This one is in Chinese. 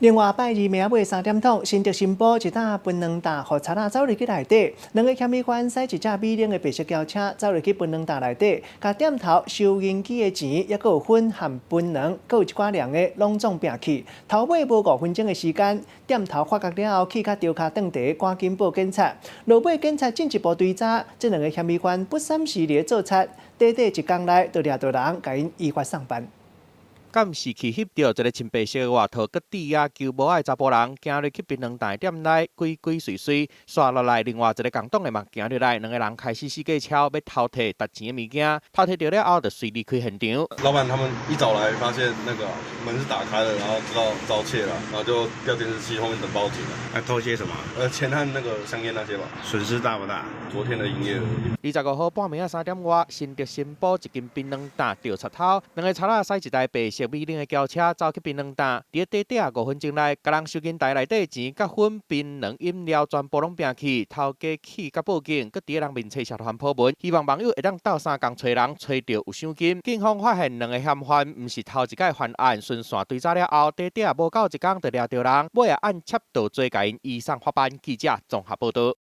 另外，拜二暝尾3点钟，新竹新埔一搭槟榔担互贼仔走入去内底，两个嫌疑犯驶一架美玲的白色轿车走入去槟榔担内底，甲店头收银机的钱，也佫有粉和槟榔，佫有一寡凉的拢总并去。头尾无5分钟的时间，店头发觉了后，起甲丢卡顿地，赶紧报警察。落尾警察进一步追查，这两个嫌疑犯不三时地做贼，短短一天内就掠到人，甲因依法送办。监视器翕到一个穿白色的外套、佮戴眼球帽的查甫人，行入去槟榔店店内，鬼鬼祟祟。刷落来，另外一个共党的嘛行入来，两个人开始四界敲，要偷摕值钱的物件。偷摕到了后，就随离开现场。老板他们一早来，发现那个门是打开的，然后知道遭窃了，然后就调监视器，后面等报警了。还偷些什么？钱和那个香烟那些吧。损失大不大？昨天的营业额。25号半暝啊3点外，新竹新埔一间槟榔担掉贼头，两个贼仔驶一台白色美玲的轿车走去槟榔担，伫短短5分钟内，甲人收银台内底钱、甲粉、槟榔饮料全部拢并去，头家去甲报警，佮伫个人面前社团破文，希望网友会当斗相共找人，找到有赏金。警方发现两个嫌犯毋是头一届犯案，顺线追查了后，短短无到1天就掠到人，尾也按窃盗罪，甲因移送法办。记者综合报道。